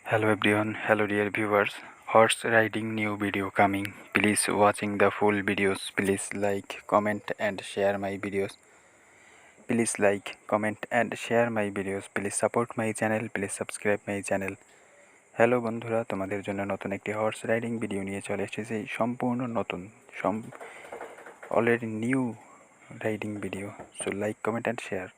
Hello everyone, hello dear viewers. Horse riding new video coming. Please watching the full videos. Please like, comment and share my videos. Please like, comment and share my videos. Please support my channel. Please subscribe my channel. Hello বন্ধুরা, তোমাদের জন্য নতুন একটি horse riding video নিয়ে চলে এসেছি। সম্পূর্ণ নতুন, already new riding video. So like, comment and share.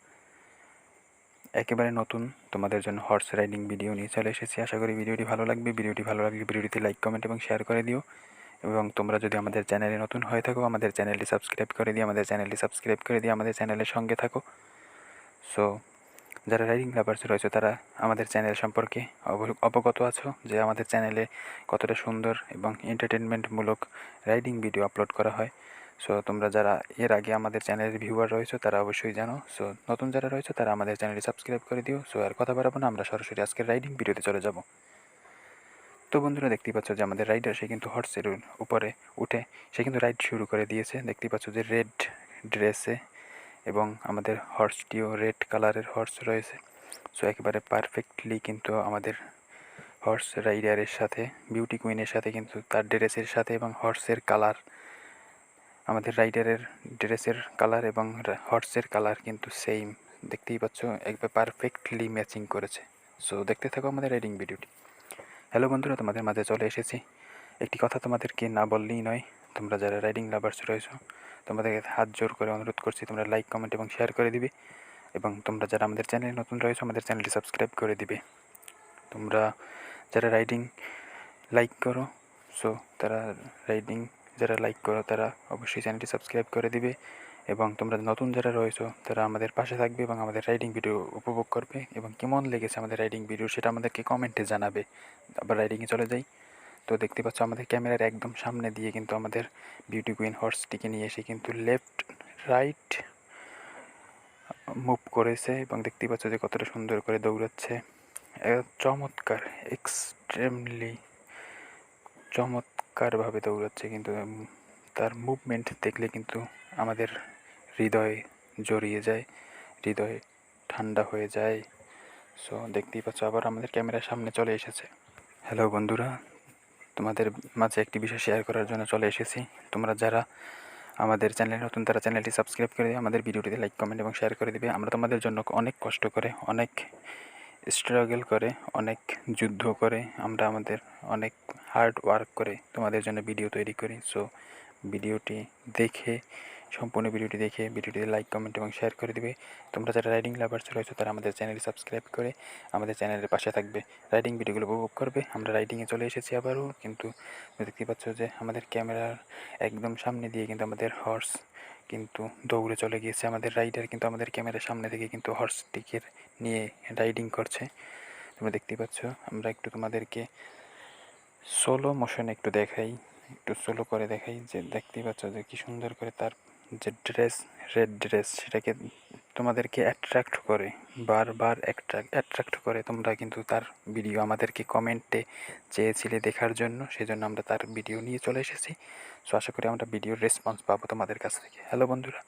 একেবারে নতুন তোমাদের জন্য হর্স রাইডিং ভিডিও নিয়ে চলে এসেছি। আশা করি ভিডিওটি ভালো লাগবে। ভিডিওটি ভালো লাগলে ভিডিওটিতে লাইক, কমেন্ট এবং শেয়ার করে দিও। এবং তোমরা যদি আমাদের চ্যানেলে নতুন হয়ে থাকো, আমাদের চ্যানেলটি সাবস্ক্রাইব করে দিও। আমাদের চ্যানেলের সঙ্গে থাকো। সো যারা রাইডিং লাভার্স রয়েছে তারা আমাদের চ্যানেল সম্পর্কে অবগত আছো যে আমাদের চ্যানেলে কতটা সুন্দর এবং এন্টারটেনমেন্টমূলক রাইডিং ভিডিও আপলোড করা হয়। সো তোমরা যারা এর আগে আমাদের চ্যানেলের ভিউয়ার রয়েছো তারা অবশ্যই জানো। সো নতুন যারা রয়েছে তারা আমাদের চ্যানেলটি সাবস্ক্রাইব করে দিও। সো আর কথা বাড়াবো না, আমরা সরাসরি আজকের রাইডিং ভিডিওতে চলে যাব। তো বন্ধুরা, দেখতেই পাচ্ছ যে আমাদের রাইডার সে কিন্তু হর্সের উপরে উঠে সে কিন্তু রাইড শুরু করে দিয়েছে। দেখতেই পাচ্ছ যে রেড ড্রেসে এবং আমাদের হর্সটিও রেড কালারের হর্স রয়েছে। সো একেবারে পারফেক্টলি কিন্তু আমাদের হর্স রাইডারের সাথে, বিউটি কুইনের সাথে কিন্তু তার ড্রেসের সাথে এবং হর্সের কালার, আমাদের রাইডারের ড্রেসের কালার এবং হর্সের কালার কিন্তু সেম। দেখতেই পাচ্ছ একবার পারফেক্টলি ম্যাচিং করেছে। সো দেখতে থাকো আমাদের রাইডিং ভিডিওটি। হ্যালো বন্ধুরা, তোমাদের মাঝে চলে এসেছি। একটি কথা তোমাদেরকে না বললেই নয়। তোমরা যারা রাইডিং লাভার্স রয়েছো তোমাদেরকে হাত জোর করে অনুরোধ করছি তোমরা লাইক, কমেন্ট এবং শেয়ার করে দিবে। এবং তোমরা যারা আমাদের চ্যানেলে নতুন রয়েছো আমাদের চ্যানেলটি সাবস্ক্রাইব করে দিবে। তোমরা যারা রাইডিং লাইক করো, সো তারা রাইডিং যারা লাইক করো তারা অবশ্যই চ্যানেলটি সাবস্ক্রাইব করে দিবে। এবং তোমরা নতুন যারা রয়েছো তারা আমাদের পাশে থাকবে এবং আমাদের রাইডিং ভিডিও উপভোগ করবে। এবং কেমন লেগেছে আমাদের রাইডিং ভিডিও সেটা আমাদেরকে কমেন্টে জানাবে। আবার রাইডিংয়ে চলে যাই। তো দেখতে পাচ্ছ আমাদের ক্যামেরার একদম সামনে দিয়ে কিন্তু আমাদের বিউটি কুইন হর্সটিকে নিয়ে এসে কিন্তু লেফট রাইট মুভ করেছে এবং দেখতেই পাচ্ছ যে কতটা সুন্দর করে দৌড়াচ্ছে। চমৎকার, এক্সট্রিমলি চমৎকারভাবে দৌড়াচ্ছে। কিন্তু তার মুভমেন্ট দেখলে কিন্তু আমাদের হৃদয় জড়িয়ে যায়, হৃদয় ঠান্ডা হয়ে যায়। সো দেখতেই পাচ্ছ আবার আমাদের ক্যামেরার সামনে চলে এসেছে। হ্যালো বন্ধুরা, তোমাদের মাঝে একটি বিষয় শেয়ার করার জন্য চলে এসেছি। তোমরা যারা আমাদের চ্যানেলে নতুন তারা চ্যানেলটি সাবস্ক্রাইব করে আমাদের ভিডিওটিতে লাইক, কমেন্ট এবং শেয়ার করে দিবে। আমরা তোমাদের জন্য অনেক কষ্ট করে, অনেক স্ট্রাগল করে, অনেক যুদ্ধ করে, আমরা আমাদের অনেক হার্ড ওয়ার্ক করে তোমাদের জন্য ভিডিও তৈরি করি। সো ভিডিওটি দেখে, সম্পূর্ণ ভিডিওটি দেখে ভিডিওটিতে লাইক, কমেন্ট এবং শেয়ার করে দিবে। তোমরা যারা রাইডিং লাভার্স রয়েছে তারা আমাদের চ্যানেলটি সাবস্ক্রাইব করে আমাদের চ্যানেলের পাশে থাকবে, রাইডিং ভিডিওগুলো উপভোগ করবে। আমরা রাইডিংয়ে চলে এসেছি আবারও। কিন্তু দেখতে পাচ্ছ যে আমাদের ক্যামেরার একদম সামনে দিয়ে কিন্তু আমাদের হর্স কিন্তু দৌড়ে চলে গিয়েছে। আমাদের রাইডার কিন্তু আমাদের ক্যামেরার সামনে থেকে কিন্তু হর্সটিকে নিয়ে রাইডিং করছে। তোমরা দেখতেই পাচ্ছ। আমরা একটু তোমাদেরকে সোলো মোশনে একটু দেখাই, একটু সোলো করে দেখাই যে দেখতেই পাচ্ছ যে কী সুন্দর করে তার যে ড্রেস, রেড ড্রেস, সেটাকে তোমাদেরকে অ্যাট্রাক্ট করে, বারবার অ্যাট্রাক্ট করে। তোমরা কিন্তু তার ভিডিও আমাদেরকে কমেন্টে চেয়েছিলে দেখার জন্য, সেজন্য আমরা তার ভিডিও নিয়ে চলে এসেছি। সো আশা করি আমরা ভিডিওর রেসপন্স পাবো তোমাদের কাছ থেকে। হ্যালো বন্ধুরা,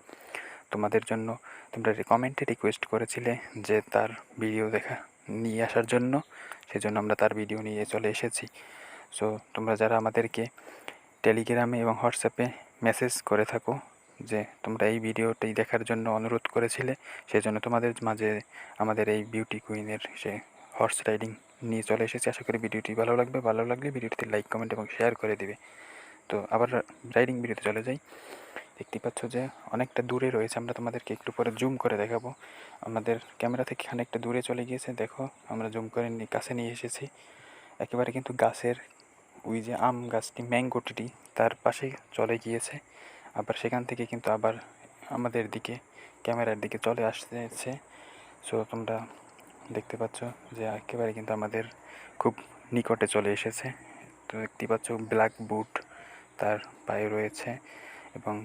তোমাদের জন্য তোমরা কমেন্টে রিকোয়েস্ট করেছিলে যে তার ভিডিও নিয়ে আসার জন্য, সেজন্য আমরা তার ভিডিও নিয়ে চলে এসেছি। সো তোমরা যারা আমাদেরকে টেলিগ্রামে এবং হোয়াটসঅ্যাপে মেসেজ করে থাকো যে তোমরা এই ভিডিওটি দেখার জন্য অনুরোধ করেছিলে, সেজন্য তোমাদের মাঝে আমাদের এই বিউটি কুইনের সে হর্স রাইডিং নিয়ে চলে এসেছি। আশা করি ভিডিওটি ভালো লাগবে। ভালো লাগলে ভিডিওটিতে লাইক, কমেন্ট এবং শেয়ার করে দিবে। তো আবার রাইডিং ভিডিওতে চলে যাই। দেখতে পাচ্ছ যে অনেকটা দূরে রয়েছে। আমরা তোমাদেরকে একটু পরে জুম করে দেখাবো। আমাদের ক্যামেরা থেকে খানিকটা দূরে চলে গিয়েছে। দেখো আমরা জুম করে কাছে নিয়ে এসেছি। একেবারে কিন্তু গাছের ওই যে আম গাছটি, ম্যাঙ্গোটি তার পাশে চলে গিয়েছে। আবার সেখান থেকে কিন্তু আবার আমাদের দিকে, ক্যামেরার দিকে চলে আসতেছে। সো তোমরা দেখতে পাচ্ছ যে একেবারে কিন্তু আমাদের খুব নিকটে চলে এসেছে। তো দেখতে পাচ্ছ ব্ল্যাক বুট তার পায়ে রয়েছে এবং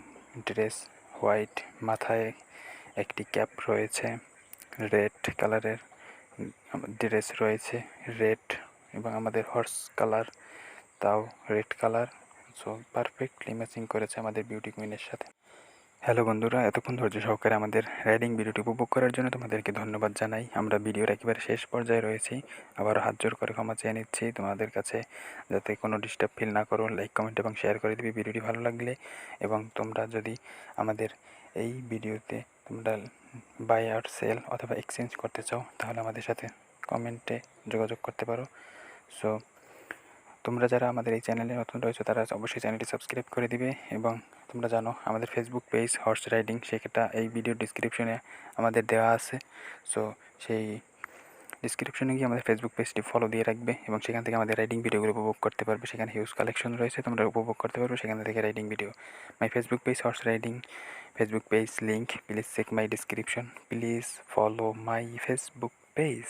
ড্রেস হোয়াইট, মাথায় একটি ক্যাপ রয়েছে, রেড কালারের ড্রেস রয়েছে, রেড এবং আমাদের হর্স কালার তাও red colour. So perfectly matching করেছে আমাদের বিউটি কুইনের সাথে। হ্যালো বন্ধুরা, এতক্ষণ ধৈর্য সহকারে আমাদের রাইডিং ভিডিওটি উপভোগ করার জন্য তোমাদেরকে ধন্যবাদ জানাই। আমরা ভিডিওর একেবারে শেষ পর্যায়ে রয়েছি। আবারও হাত জোর করে ক্ষমা চেয়ে নিচ্ছি তোমাদের কাছে, যাতে কোনো ডিস্টার্ব ফিল না করো। লাইক, কমেন্ট এবং শেয়ার করে দিবি ভিডিওটি ভালো লাগলে। এবং তোমরা যদি আমাদের এই ভিডিওতে তোমরা বাই আর সেল অথবা এক্সচেঞ্জ করতে চাও, তাহলে আমাদের সাথে কমেন্টে যোগাযোগ করতে পারো। সো তোমরা যারা আমাদের এই চ্যানেলে নতুন রয়েছে তারা অবশ্যই চ্যানেলটি সাবস্ক্রাইব করে দিবে। এবং তোমরা জানো আমাদের ফেসবুক পেজ হর্স রাইডিং, সেটা এই ভিডিও ডিসক্রিপশনে আমাদের দেওয়া আছে। সো সেই ডিসক্রিপশনে গিয়ে আমাদের ফেসবুক পেজটি ফলো দিয়ে রাখবে এবং সেখান থেকে আমাদের রাইডিং ভিডিওগুলো উপভোগ করতে পারবে। সেখানে হিউজ কালেকশন রয়েছে, তোমরা উপভোগ করতে পারবে সেখান থেকে riding video. My Facebook page horse riding, Facebook page link, please check my description, please follow my Facebook page.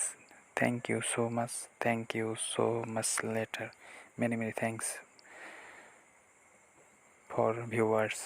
Thank you so much. Thank you so much later. Many thanks for viewers.